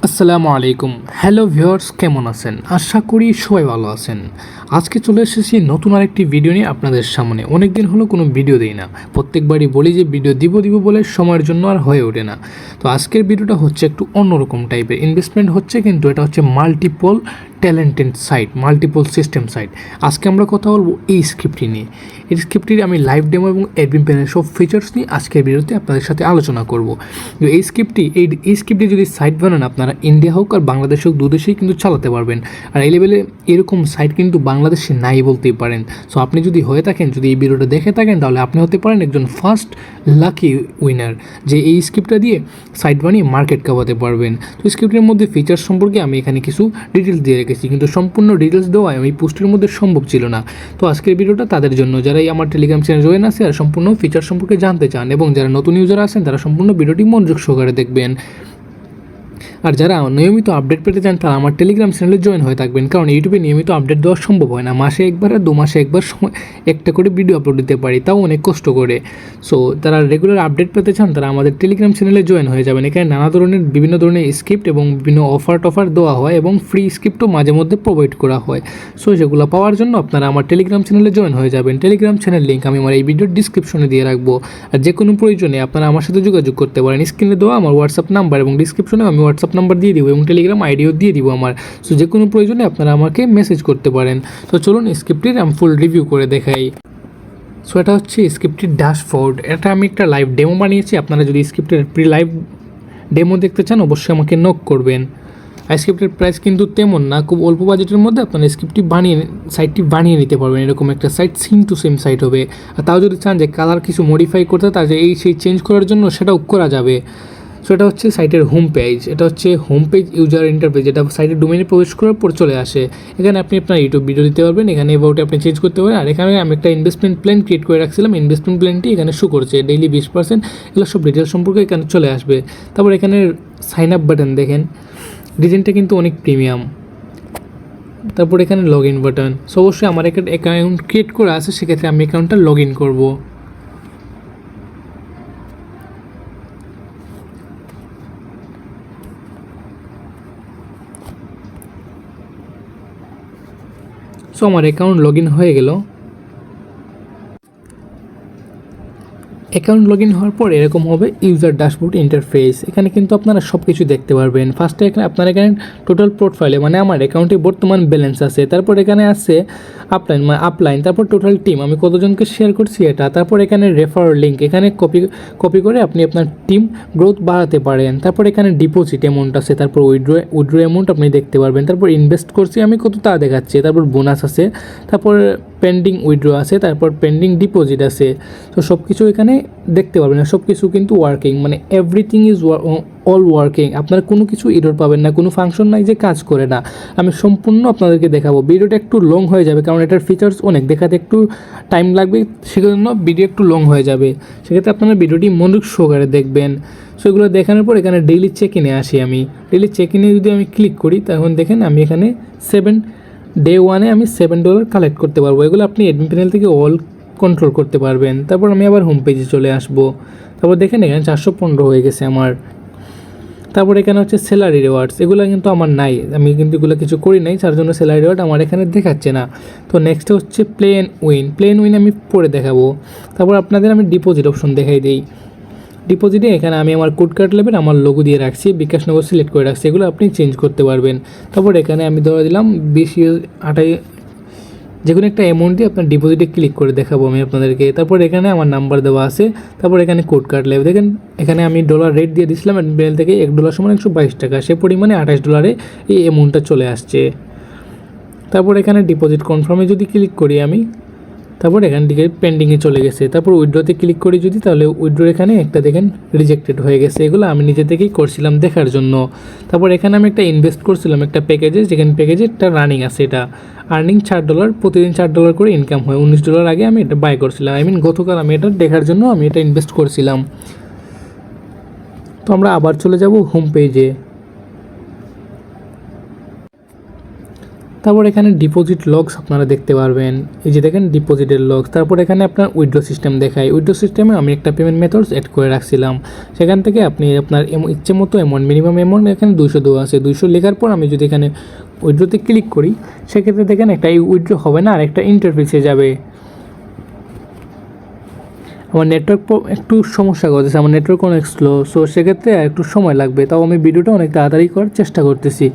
আসসালামু আলাইকুম। Hello viewers, কেমন আছেন? আশা করি সবাই ভালো আছেন। আজকে চলে এসেছি নতুন আরেকটি ভিডিও নিয়ে আপনাদের সামনে। অনেক দিন হলো কোনো ভিডিও দিই না, প্রত্যেকবারই বলি যে ভিডিও দিব বলে সময়ের জন্য আর হয়ে ওঠে না। তো আজকের ভিডিওটা হচ্ছে একটু অন্যরকম টাইপের ইনভেস্টমেন্ট হচ্ছে, কিন্তু এটা হচ্ছে multiple talented site, multiple system site. আজকে আমরা কথা বলবো এই স্ক্রিপ্টটি নিয়ে। এই স্ক্রিপ্টটির আমি লাইভ ডেমো এবং অ্যাডমিন প্যানেলের সব ফিচার্স নিয়ে আজকের ভিডিওতে আপনাদের সাথে আলোচনা করব। তো এই স্ক্রিপ্টটি যদি সাইট বানান, আপনারা ইন্ডিয়া হোক আর বাংলাদেশ হোক, দু দেশেই কিন্তু চালাতে পারবেন। আর এই লেভেলে এরকম সাইট কিন্তু বাংলাদেশে নাই বলতেই পারেন। সো আপনি যদি হয়ে থাকেন, যদি এই ভিডিওটা দেখে থাকেন, তাহলে আপনি হতে পারেন একজন ফার্স্ট লাকি উইনার, যে এই স্ক্রিপ্টটা দিয়ে সাইট বানিয়ে মার্কেট কামাতে পারবেন। তো স্ক্রিপ্টের মধ্যে ফিচার্স সম্পর্কে আমি এখানে কিছু ডিটেলস দিয়ে রেখেছি, কিন্তু সম্পূর্ণ ডিটেলস দেওয়া আমি পোস্টের মধ্যে সম্ভব ছিল না। তো আজকের ভিডিওটা তাদের জন্য, যারাই আমার টেলিগ্রাম চ্যানেল জয়েন আছে আর সম্পূর্ণ ফিচার সম্পর্কে জানতে চান, এবং যারা নতুন ইউজার আছেন তারা সম্পূর্ণ ভিডিওটি মনোযোগ সহকারে দেখবেন। আর যারা নিয়মিত আপডেট পেতে চান, তারা আমার টেলিগ্রাম চ্যানেলে জয়েন হয়ে থাকবেন, কারণ ইউটিউবে নিয়মিত আপডেট দেওয়া সম্ভব হয় না। মাসে একবার আর 2 মাসে একবার একটা করে ভিডিও আপলোড দিতে পারি, তাও অনেক কষ্ট করে। সো যারা রেগুলার আপডেট পেতে চান, তারা আমাদের টেলিগ্রাম চ্যানেলে জয়েন হয়ে যাবেন। এখানে বিভিন্ন ধরনের স্ক্রিপ্ট এবং বিভিন্ন অফার দেওয়া হয়, এবং ফ্রি স্ক্রিপ্টও মাঝে মধ্যে প্রোভাইড করা হয়। সো সেগুলো পাওয়ার জন্য আপনারা আমার টেলিগ্রাম চ্যানেলে জয়েন হয়ে যাবেন। টেলিগ্রাম চ্যানেল লিঙ্ক আমি আমার এই ভিডিওর ডিসক্রিপশনে দিয়ে রাখবো। আর যে কোনো প্রয়োজনে আপনারা আমার সাথে যোগাযোগ করতে পারেন। স্ক্রিনে দেওয়া আমার হোয়াটসঅ্যাপ নাম্বার এবং ডিসক্রিপশনে আমি হোয়াটসঅ্যাপ নাম্বার দিয়ে দিব, এবং টেলিগ্রাম আইডিও দিয়ে দিব আমার। সো যে কোনো প্রয়োজনে আপনারা আমাকে মেসেজ করতে পারেন। তো চলুন স্ক্রিপ্টটির আমি ফুল রিভিউ করে দেখাই। সো এটা হচ্ছে স্ক্রিপ্টটির ড্যাশবোর্ড। এটা আমি একটা লাইভ ডেমো বানিয়েছি। আপনারা যদি স্ক্রিপ্টের লাইভ ডেমো দেখতে চান, অবশ্যই আমাকে নক করবেন। আর স্ক্রিপ্টের প্রাইস কিন্তু তেমন না, খুব অল্প বাজেটের মধ্যে আপনারা সাইটটি বানিয়ে নিতে পারবেন। এরকম একটা site same to same site হবে। আর তাও যদি চান যে কালার কিছু মডিফাই করতে, তার যে সেই চেঞ্জ করার জন্য, সেটাও করা যাবে। সো এটা হচ্ছে সাইটের হোম পেজ। এটা হচ্ছে হোম পেজ ইউজার ইন্টারফেস, যেটা সাইটের ডোমেনে প্রবেশ করার পর চলে আসে। এখানে আপনি আপনার ইউটিউব ভিডিও দিতে পারবেন, এখানে অ্যাবাউটে আপনি চেঞ্জ করতে পারেন। আর এখানে আমি একটা ইনভেস্টমেন্ট প্ল্যান ক্রিয়েট করে রাখছিলাম। ইনভেস্টমেন্ট প্ল্যানটি এখানে শো করছে, ডেইলি 20%, এগুলো সব ডিটেলস সম্পর্কে এখানে চলে আসবে। তারপর এখানে সাইন আপ বাটন দেখেন, ডিজাইনটা কিন্তু অনেক প্রিমিয়াম। তারপর এখানে লগ ইন বাটন। সো অবশ্যই আমার একটা অ্যাকাউন্ট ক্রিয়েট করা আছে, সেক্ষেত্রে আমি অ্যাকাউন্টটা লগ ইন করবো। সো আমার অ্যাকাউন্ট লগ ইন হয়ে গেল। অ্যাকাউন্ট লগ ইন হওয়ার পর এরকম হবে ইউজার ড্যাশবোর্ড ইন্টারফেস। এখানে কিন্তু আপনারা সব কিছু দেখতে পারবেন। ফার্স্টে আপনার এখানে টোটাল পোর্টফোলিও, মানে আমার অ্যাকাউন্টে বর্তমান ব্যালেন্স আছে। তারপর এখানে আছে আপলাইন, তারপর টোটাল টিম, আমি কতজনকে শেয়ার করছি এটা। তারপর এখানে রেফার লিঙ্ক, এখানে কপি করে আপনি আপনার টিম গ্রোথ বাড়াতে পারেন। তারপর এখানে ডিপোজিট অ্যামাউন্ট আছে, তারপর উইথড্র অ্যামাউন্ট আপনি দেখতে পারবেন। তারপর ইনভেস্ট করছি আমি কত, তা দেখাচ্ছে। তারপর বোনাস আছে, তারপর পেন্ডিং উইথড্র আছে, তারপর পেন্ডিং ডিপোজিট আছে। তো সব কিছু এখানে দেখতে পারবেন। না, সব কিছু কিন্তু ওয়ার্কিং, মানে এভরিথিং ইজ অল ওয়ার্কিং। আপনারা কোনো কিছু এরর পাবেন না, কোনো ফাংশন নাই যে কাজ করে না। আমি সম্পূর্ণ আপনাদেরকে দেখাবো। ভিডিওটা একটু লং হয়ে যাবে, কারণ এটার ফিচার্স অনেক, দেখাতে একটু টাইম লাগবে, সেজন্য ভিডিও একটু লং হয়ে যাবে। সেক্ষেত্রে আপনারা ভিডিওটি মনোযোগ সহকারে দেখবেন। সো এগুলো দেখানোর পর এখানে ডেইলি চেক ইনে আসি আমি। ডেইলি চেক ইনে যদি আমি ক্লিক করি, তখন দেখেন আমি এখানে ডে 1-এ আমি $7 কালেক্ট করতে পারবো। এগুলো আপনি অ্যাডমিন প্যানেল থেকে অল কন্ট্রোল করতে পারবেন। তারপর আমি আবার হোম পেজে চলে আসবো। তারপর দেখেন এখানে 415 হয়ে গেছে আমার। তারপর এখানে হচ্ছে স্যালারি রিওয়ার্ডস, এগুলো কিন্তু আমার নাই, আমি কিন্তু এগুলো কিছু করি নাই, যার জন্য স্যালারি রিওয়ার্ড আমার এখানে দেখাচ্ছে না। তো নেক্সট হচ্ছে প্লেন উইন আমি পরে দেখাবো। তারপর আপনাদের আমি ডিপোজিট অপশন দেখাই দিই। ডিপোজিটে এখানে আমি আমার কোড কার্ড লেভেল আমার লোগো দিয়ে রাখছি, বিকাশনগর সিলেক্ট করে রাখছি, এগুলো আপনি চেঞ্জ করতে পারবেন। তারপর এখানে আমি ধরে দিলাম 20-28, যে কোনো একটা অ্যামাউন্ট দিয়ে আপনার ডিপোজিটে ক্লিক করে দেখাবো আমি আপনাদেরকে। তারপর এখানে আমার নাম্বার দেওয়া আছে। তারপর এখানে কোড কার্ড লেভেল দেখেন, এখানে আমি ডলার রেট দিয়ে দিয়েছিলাম বেল থেকে, $1 সমান 122 টাকা, সে পরিমাণে $28 এই অ্যামাউন্টটা চলে আসছে। তারপর এখানে ডিপোজিট কনফার্মে যদি ক্লিক করি আমি, তারপর এখান থেকে পেন্ডিংয়ে চলে গেছে। তারপর উইথড্রতে ক্লিক করি যদি, তাহলে উইথড্র এখানে একটা দেখেন রিজেক্টেড হয়ে গেছে। এগুলো আমি নিজে থেকেই করছিলাম দেখার জন্য। তারপর এখানে আমি একটা ইনভেস্ট করছিলাম একটা প্যাকেজে, যেখানে প্যাকেজে একটা রানিং আছে, এটা আর্নিং $4, প্রতিদিন $4 করে ইনকাম হয়। $19 আগে আমি এটা বাই করছিলাম, গতকাল আমি এটা দেখার জন্য আমি এটা ইনভেস্ট করছিলাম। তো আমরা আবার চলে যাব হোম পেজে। তারপর এখানে ডিপোজিট লগস আপনারা দেখতে পারবেন, এই যে দেখেন ডিপোজিটের লগস। তারপর এখানে আপনার উইথড্র সিস্টেম দেখায়, উইথড্র সিস্টেমে আমি একটা পেমেন্ট মেথডস অ্যাড করে রাখছিলাম, সেখান থেকে আপনি আপনার ইচ্ছে মতো অ্যামাউন্ট, মিনিমাম অ্যামাউন্ট এখানে 200 দেওয়া আছে, 200 লেখার পর আমি যদি এখানে উইথড্রোতে ক্লিক করি সেক্ষেত্রে দেখেন একটা উইথড্র হবে না, আর একটা ইন্টারফেসে যাবে। আমার নেটওয়ার্ক একটু সমস্যা করতেছে, আমার নেটওয়ার্ক অনেক স্লো, সো সেক্ষেত্রে একটু সময় লাগবে, তাও আমি ভিডিওটা অনেক তাড়াতাড়ি করার চেষ্টা করতেছি।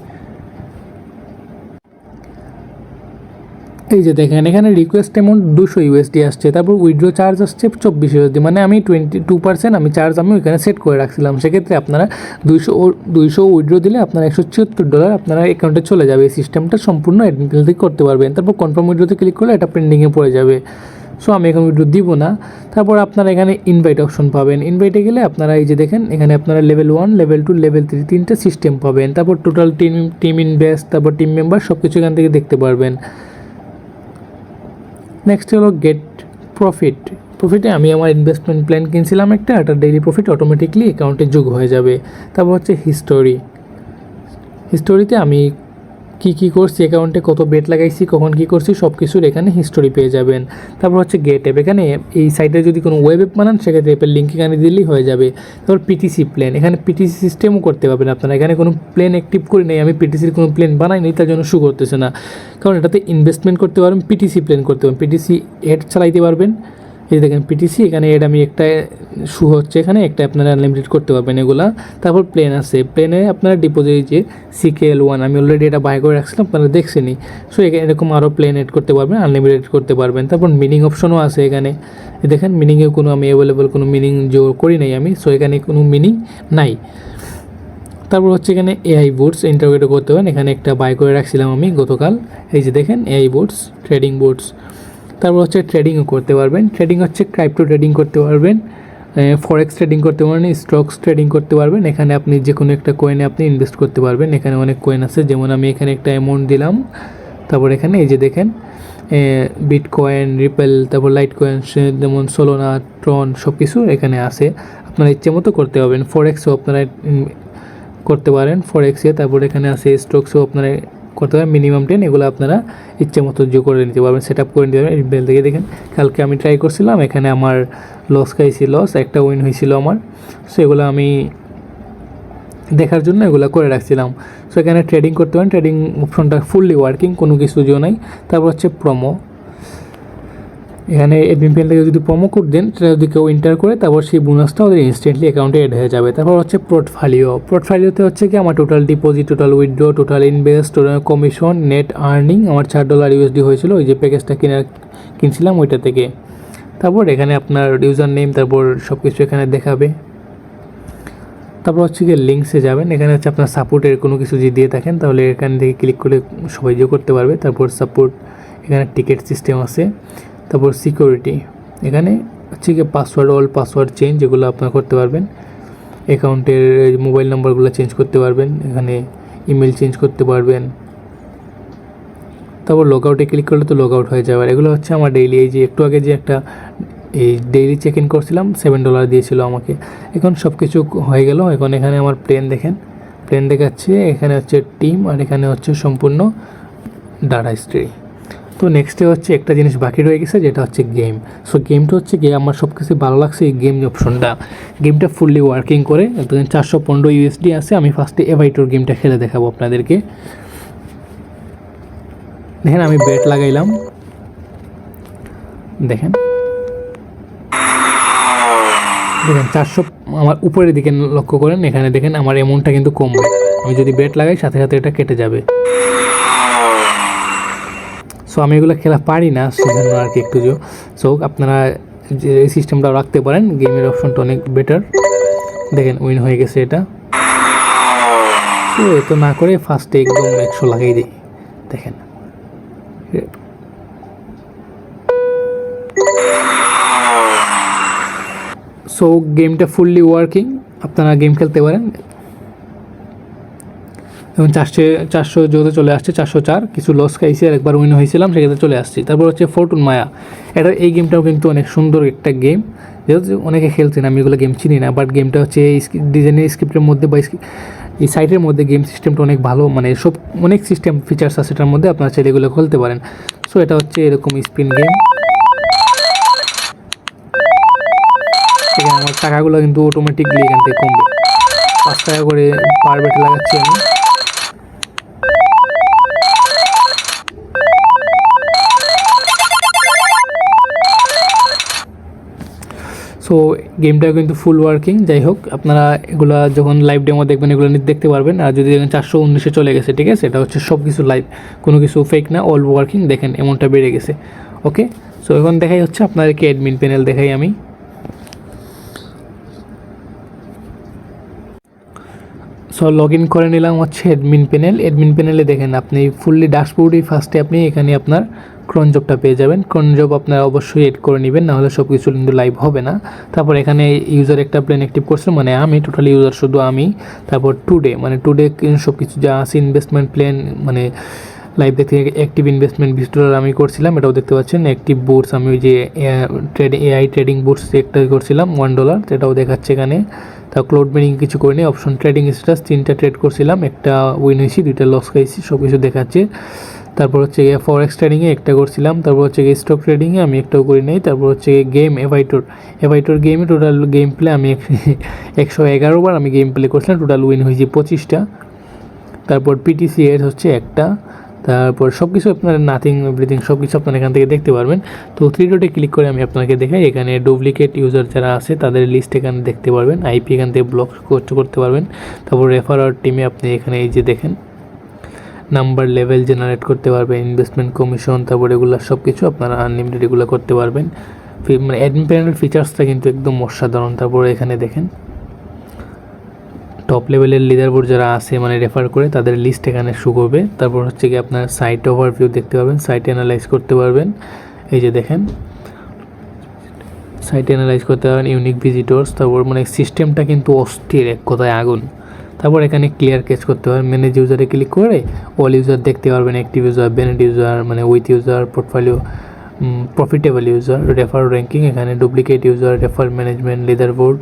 এই যে দেখেন এখানে রিকোয়েস্ট অ্যামাউন্ট 200 ইউএসডি আসছে, তারপর উইথড্র চার্জ আসছে 24 ইউএসডি, মানে আমি 22% আমি চার্জ আমি ওইখানে সেট করে রাখছিলাম। সেক্ষেত্রে আপনারা 200 উইথড্র দিলে আপনারা $176 আপনারা অ্যাকাউন্টে চলে যাবে। এই সিস্টেমটা সম্পূর্ণ অ্যাডমিন থেকে করতে পারবেন। তারপর কনফার্ম উইথড্রোতে ক্লিক করলে এটা পেন্ডিংয়ে পড়ে যাবে, সো আমি এখন উইথড্র দিব না। তারপর আপনারা এখানে ইনভাইট অপশন পাবেন, ইনভাইটে গেলে আপনারা এই যে দেখেন এখানে আপনারা লেভেল 1, লেভেল 2, লেভেল 3 তিনটে সিস্টেম পাবেন। তারপর টোটাল টিম ইনভেস্ট, তারপর টিম মেম্বার সব কিছু এখান থেকে দেখতে পারবেন। নেক্সট হলো গেট প্রফিটে আমি আমার ইনভেস্টমেন্ট প্ল্যান কিনছিলাম একটা, এটা ডেইলি প্রফিট অটোমেটিকলি অ্যাকাউন্টে যোগ হয়ে যাবে। তারপর হচ্ছে হিস্টোরিতে আমি কী করছি, অ্যাকাউন্টে কত বেট লাগাইছি, কখন কী করছি সব কিছুর এখানে হিস্টোরি পেয়ে যাবেন। তারপর হচ্ছে গেট অ্যাপ, এখানে এই সাইটে যদি কোনো ওয়েব অ্যাপ বানান সেক্ষেত্রে অ্যাপের লিঙ্ক এখানে দিলেই হয়ে যাবে। তারপর পিটিসি প্ল্যান, এখানে পিটিসি সিস্টেমও করতে পারবেন আপনারা। এখানে কোনো প্ল্যান অ্যাক্টিভ করি নেই, আমি পিটিসির কোনো প্ল্যান বানাই নেই, তার জন্য শু করতেছে না, কারণ এটাতে ইনভেস্টমেন্ট করতে পারবেন, পিটিসি প্ল্যান করতে পারবেন, পিটিসি অ্যাড চালাইতে পারবেন। এই দেখেন পিটিসি এখানে অ্যাড আমি একটা শু হচ্ছে, এখানে একটা আপনারা আনলিমিটেড করতে পারবেন এগুলা। তারপর প্লেন আছে, প্লেনে আপনারা ডিপোজিট যে CKL1 আমি অলরেডি এটা বাই করে রাখছিলাম, আপনারা দেখছেনই। সো এরকম আরও প্লেন এড করতে পারবেন, আনলিমিটেড করতে পারবেন। তারপর মিনিং অপশনও আছে এখানে, দেখেন মিনিংয়ে কোনো আমি অ্যাভেলেবল কোনো মিনিং জোর করি নাই আমি, সো এখানে কোনো মিনিং নাই। তারপর হচ্ছে এখানে AI বোর্ডস ইন্টারগ্রেট করতে পারেন, এখানে একটা বাই করে রাখছিলাম আমি গতকাল, এই যে দেখেন AI বোর্ডস, ট্রেডিং বোর্ডস। তারপর হচ্ছে ট্রেডিংও করতে পারবেন, ট্রেডিং হচ্ছে ক্রাইপ্টো ট্রেডিং করতে পারবেন, ফরেক্স ট্রেডিং করতে পারবেন, স্টকস ট্রেডিং করতে পারবেন। এখানে আপনি যে কোনো একটা কয়েনে আপনি ইনভেস্ট করতে পারবেন, এখানে অনেক কয়েন আছে, যেমন আমি এখানে একটা অ্যামাউন্ট দিলাম। তারপর এখানে এই যে দেখেন বিটকয়েন, রিপেল, তারপর লাইট কয়েন যেমন সোলোনা, ট্রন সব কিছু এখানে আছে, আপনারা ইচ্ছে মতো করতে পারবেন। ফরেক্সও আপনারা করতে পারেন ফরেক্সে, তারপর এখানে আছে স্টকসও আপনারা করতে পারেন, মিনিমাম 10 এগুলো আপনারা ইচ্ছে মতো যোগ করে নিতে পারবেন, সেট আপ করে নিতে পারবেন। বেল থেকে দেখেন কালকে আমি ট্রাই করছিলাম, এখানে আমার লস খাইছি, একটা উইন হয়েছিল আমার, সো এগুলো আমি দেখার জন্য এগুলো করে রাখছিলাম। সো এখানে ট্রেডিং করতে পারেন, ট্রেডিং অপশনটা ফুললি ওয়ার্কিং, কোনো কিছু জো নাই। তারপর হচ্ছে প্রোমো, এখানে এডমিন থেকে যদি প্রোমো কোড দেন সেটা যদি কেউ এন্টার করে তারপর সেই বোনাসটা ওদের ইনস্ট্যান্টলি অ্যাকাউন্টে অ্যাড হয়ে যাবে। তারপর হচ্ছে পোর্টফোলিওতে হচ্ছে কি আমার total deposit, total withdraw, total invest, total commission, net earning আমার $4 USD হয়েছিল ওই যে প্যাকেজটা কিনছিলাম ওইটা থেকে। তারপর এখানে আপনার ইউজার নেম, তারপর সব কিছু এখানে দেখাবে। তারপর হচ্ছে গিয়ে লিঙ্কসে যাবেন, এখানে হচ্ছে আপনার সাপোর্টের কোনো কিছু যদি দিয়ে থাকেন তাহলে এখান থেকে ক্লিক করে সবাই যোগ করতে পারবে। তারপর সাপোর্ট, এখানে টিকিট সিস্টেম আছে। তারপর সিকিউরিটি, এখানে হচ্ছে গিয়ে পাসওয়ার্ড, অল পাসওয়ার্ড চেঞ্জ এগুলো আপনারা করতে পারবেন। অ্যাকাউন্টের মোবাইল নাম্বারগুলো চেঞ্জ করতে পারবেন, এখানে ইমেল চেঞ্জ করতে পারবেন। তারপর লগ আউটে ক্লিক করলে তো লগ আউট হয়ে যাবে। আর এগুলো হচ্ছে আমার ডেইলি, এই যে একটু আগে যে একটা এই ডেইলি চেক ইন করছিলাম $7 দিয়েছিল আমাকে। এখন সব কিছু হয়ে গেল। এখন এখানে আমার প্লেন দেখেন, প্লেন দেখাচ্ছে, এখানে হচ্ছে টিম, আর এখানে হচ্ছে সম্পূর্ণ ডাটা হিস্ট্রি। তো নেক্সটে হচ্ছে একটা জিনিস বাকি রয়ে গেছে, যেটা হচ্ছে গেম। সো গেমটা হচ্ছে গিয়ে আমার সব কিছু ভালো লাগছে এই গেম অপশনটা, গেমটা ফুললি ওয়ার্কিং করে। 415 USD আছে। আমি ফার্স্টে এভাইটোর গেমটা খেলে দেখাবো আপনাদেরকে। দেখেন আমি ব্যাট লাগাইলাম, দেখেন 400 আমার উপরের দিকে লক্ষ্য করেন, এখানে দেখেন আমার অ্যামাউন্টটা কিন্তু কমবে। আমি যদি ব্যাট লাগাই সাথে সাথে এটা কেটে যাবে। সো আমি এগুলো খেলা পারি না, সেজন্য আর কি একটু সো আপনারা যে এই সিস্টেমটাও রাখতে পারেন, গেমের অপশনটা অনেক বেটার। দেখেন উইন হয়ে গেছে এটা। তো এত না করে ফার্স্টে একদম 100 লাগাই দিই, দেখেন সো গেমটা ফুললি ওয়ার্কিং, আপনারা গেম খেলতে পারেন। এবং 400 যেহেতু চলে আসছে, 404 কিছু লস খাইছি, আর একবার উইন হয়েছিলাম সেক্ষেত্রে চলে আসছি। তারপর হচ্ছে ফরটুন মায়া, এই গেমটাও কিন্তু অনেক সুন্দর একটা গেম, যেহেতু অনেকে খেলছেন, আমি এগুলো গেম চিনি না, বাট গেমটা হচ্ছে এই ডিজাইনের স্ক্রিপ্টের মধ্যে বা এই সাইটের মধ্যে গেম সিস্টেমটা অনেক ভালো, মানে সব অনেক সিস্টেম ফিচার্স আছে এটার মধ্যে, আপনারা চাইলে এগুলো খুলতে পারেন। সো এটা হচ্ছে এরকম স্পিন গেম। এখানে আমার টাকাগুলো কিন্তু অটোমেটিকলি এখান থেকে কমবে, 5 টাকা করে পার বেটে লাগাচ্ছি আমি। সো গেমটা কিন্তু ফুল ওয়ার্কিং। যাই হোক, আপনারা এগুলো যখন লাইভ ডেমো দেখবেন এগুলো দেখতে পারবেন। আর যদি দেখেন 419-এ চলে গেছে, ঠিক আছে, এটা হচ্ছে সব কিছু লাইভ, কোনো কিছু ফেক না, অল ওয়ার্কিং। দেখেন এমনটা বেড়ে গেছে। ওকে, সো এখন দেখাই হচ্ছে আপনাদেরকে অ্যাডমিন প্যানেল দেখাই আমি। সো লগ ইন করে নিলাম হচ্ছে অ্যাডমিন প্যানেল। অ্যাডমিন প্যানেলে দেখেন আপনি ফুললি ড্যাশবোর্ডই ফার্স্টে আপনি এখানে আপনার ক্রন জবটা পেয়ে যাবেন। ক্রন জব আপনারা অবশ্যই এড করে নেবেন, নাহলে সব কিছু কিন্তু লাইভ হবে না। তারপর এখানে ইউজার একটা প্ল্যান অ্যাক্টিভ করছে, মানে আমি টোটালি ইউজার শুধু আমি। তারপর টুডে, মানে টুডে সব কিছু যা আছে ইনভেস্টমেন্ট প্ল্যান, মানে লাইভ দেখতে অ্যাক্টিভ ইনভেস্টমেন্ট $20 আমি করছিলাম, এটাও দেখতে পাচ্ছেন। অ্যাক্টিভ বুটস আমি ওই যে এআই ট্রেডিং বুটস একটা করছিলাম $1, এটাও দেখাচ্ছে এখানে। তা ক্লোড মিনিং কিছু করিনি। অপশন ট্রেডিং স্ট্যাটাস 3টা ট্রেড করছিলাম, একটা উইন হয়েছি, 2টা লস খাইছি, সব কিছু দেখাচ্ছে। তারপর হচ্ছে গিয়ে ফরেক্স ট্রেডিংয়ে একটা করছিলাম। তারপর হচ্ছে গিয়ে স্টক ট্রেডিংয়ে আমি একটাও করি নাই। তারপর হচ্ছে গেম এভাইটোর গেমে টোটাল গেম প্লে আমি 111 বার আমি গেম প্লে করছিলাম, টোটাল উইন হয়েছে 25টা। তারপর পিটিসি এর হচ্ছে একটা। তারপর সব কিছু আপনার নাথিং এভরিথিং সব কিছু আপনারা এখান থেকে দেখতে পারবেন। তো 3 ডটে ক্লিক করে আমি আপনাকে দেখাই। এখানে ডুপ্লিকেট ইউজার যারা আছে তাদের লিস্ট এখানে দেখতে পারবেন, আইপি এখান থেকে ব্লক করতে পারবেন। তারপর রেফারার টিমে আপনি এখানে এই যে দেখেন নাম্বার লেভেল জেনারেট করতে পারবেন, ইনভেস্টমেন্ট কমিশন, তারপর এগুলো সব কিছু আপনারা আনলিমিটেড এগুলো করতে পারবেন। মানে অ্যাডমিন প্যানেল ফিচার্সটা কিন্তু একদম অসাধারণ। তারপর এখানে দেখেন টপ লেভেলের লিডারবোর্ড যারা আছে মানে রেফার করে তাদের লিস্ট এখানে শো করবে। তারপর হচ্ছে কি আপনার সাইট ওভারভিউ দেখতে পারবেন, সাইট অ্যানালাইজ করতে পারবেন। এই যে দেখেন সাইট অ্যানালাইজ করতে পারবেন, ইউনিক ভিজিটর্স। তারপর মানে সিস্টেমটা কিন্তু অস্থির, এক কথায় আগুন। তারপর এখানে ক্লিয়ার ক্যাচ করতে পারবেন, ম্যানেজ ইউজারে ক্লিক করে অল ইউজার দেখতে পারবেন, অ্যাক্টিভ ইউজার, বেনেট ইউজার, মানে with user, portfolio, profitable user, refer ranking, এখানে duplicate user, refer management, leaderboard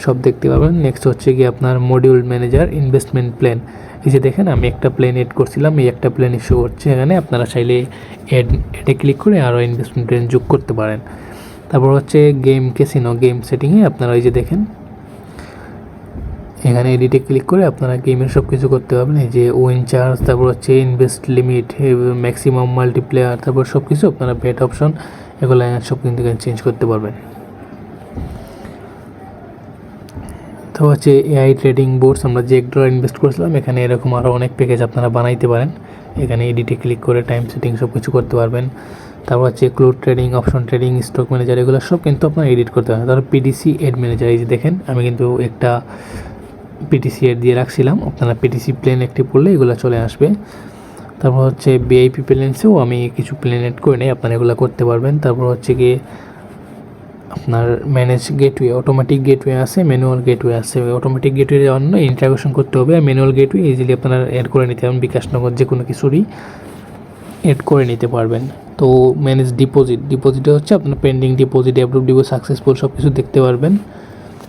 সব দেখতে পাবেন। নেক্সট হচ্ছে কি আপনার মডিউল ম্যানেজার, ইনভেস্টমেন্ট প্ল্যান। এই যে দেখেন আমি একটা প্ল্যান এড করছিলাম, এই একটা প্ল্যান ইস্যু করছে এখানে। আপনারা চাইলে এডে ক্লিক করে আরও ইনভেস্টমেন্ট প্ল্যান যোগ করতে পারেন। তারপর হচ্ছে গেম ক্যাসিনো, গেম সেটিংয়ে আপনারা এই যে দেখেন এখানে এডিটে ক্লিক করে আপনারা গেমের সব কিছু করতে পারবেন। এই যে উইন চার্জ, তারপর হচ্ছে ইনভেস্ট লিমিট, ম্যাক্সিমাম মাল্টিপ্লেয়ার, তারপর সব কিছু আপনারা বেট অপশন এগুলো সব কিন্তু চেঞ্জ করতে পারবেন। তো হচ্ছে এআই ট্রেডিং বোর্ডস, আমরা যে $1 ইনভেস্ট করেছিলাম, এখানে এরকম আরও অনেক প্যাকেজ আপনারা বানাইতে পারেন। এখানে এডিটে ক্লিক করে টাইম সেটিং সব কিছু করতে পারবেন। তারপর হচ্ছে clot trading, option trading, stock manager, এগুলো সব কিন্তু আপনারা এডিট করতে পারেন। তারপর পিটিসি এড ম্যানেজার, এই যে দেখেন আমি কিন্তু একটা পিটিসি এড দিয়ে রাখছিলাম, আপনারা পিটিসি প্ল্যান অ্যাক্টিভ করলে এগুলো চলে আসবে। তারপর হচ্ছে ভিআইপি প্ল্যান্সেও আমি কিছু প্ল্যান এড করে নেই, আপনারা এগুলো করতে পারবেন। তারপর হচ্ছে গিয়ে আপনার ম্যানেজ গেটওয়ে, অটোমেটিক গেটওয়ে আছে, ম্যানুয়াল গেটওয়ে আছে। অটোমেটিক গেটওয়ে জন্য ইন্টাগ্রেশন করতে হবে, আর ম্যানুয়াল গেটওয়ে ইজিলি আপনারা অ্যাড করে নিতে পারবেন, বিকাশনগর যে কোনো কিছুরই অ্যাড করে নিতে পারবেন। তো ম্যানেজ ডিপোজিটে হচ্ছে আপনার pending deposit, approve deposit, successful সব কিছু দেখতে পারবেন।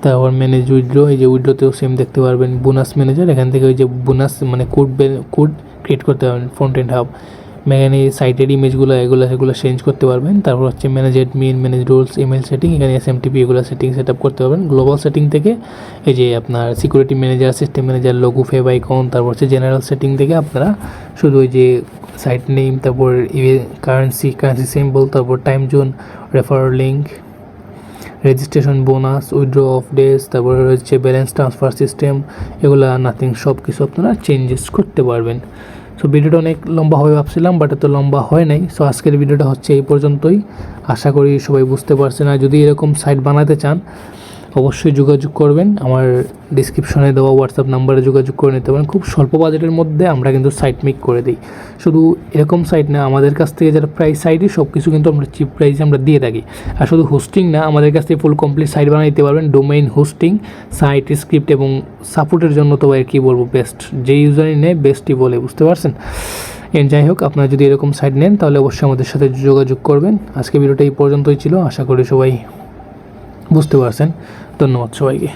তারপর ম্যানেজ উইথড্র, এই যে উইথড্রতেও সেম দেখতে পারবেন। বোনাস ম্যানেজার, এখান থেকে ওই যে বোনাস মানে কোড ক্রিয়েট করতে পারবেন। ফ্রন্ট এন্ড হাব, এখানে সাইটের ইমেজগুলো এগুলো চেঞ্জ করতে পারবেন। তারপর হচ্ছে manage admin, manage roles, email setting, এখানে এসএমটিপি এগুলো সেট আপ করতে পারবেন। গ্লোবাল সেটিং থেকে এই যে আপনার security manager, system manager, logo, favicon. তারপর হচ্ছে জেনারেল সেটিং থেকে আপনারা শুধু ওই যে সাইট নেম, তারপর কারেন্সি সিম্বল, তারপর time zone, referral link, registration bonus, withdraw of days, তারপর হচ্ছে ব্যালেন্স ট্রান্সফার সিস্টেম, এগুলো নাথিং সব কিছু আপনারা চেঞ্জেস করতে পারবেন। সো ভিডিওটা অনেক লম্বা হবে ভাবছিলাম, বাট এত লম্বা হয় নাই। সো আজকের ভিডিওটা হচ্ছে এই পর্যন্তই। আশা করি সবাই বুঝতে পারছেন। আর যদি এরকম সাইট বানাতে চান অবশ্যই যোগাযোগ করবেন, আমার ডিসক্রিপশনে দেওয়া হোয়াটসঅ্যাপ নাম্বারে যোগাযোগ করে নিতে পারেন। খুব স্বল্প বাজেটের মধ্যে আমরা কিন্তু সাইট মেক করে দিই। শুধু এরকম সাইট না, আমাদের কাছ থেকে যারা প্রাইস সাইটই সব কিছু কিন্তু আমরা চিপ প্রাইসে আমরা দিয়ে থাকি। আর শুধু হোস্টিং না, আমাদের কাছ থেকে ফুল কমপ্লিট সাইট বানিয়ে দিতে পারবেন। ডোমেইন, হোস্টিং, সাইট, স্ক্রিপ্ট এবং সাপোর্টের জন্য তো আর কী বলবো, বেস্ট, যে ইউজারই নেয় বেস্টই বলে, বুঝতে পারছেন। যাই হোক, আপনারা যদি এরকম সাইট নেন তাহলে অবশ্যই আমাদের সাথে যোগাযোগ করবেন। আজকে ভিডিওটা এই পর্যন্তই ছিল, আশা করি সবাই বুঝতে পারছেন। ধন্যবাদ সবাইকে।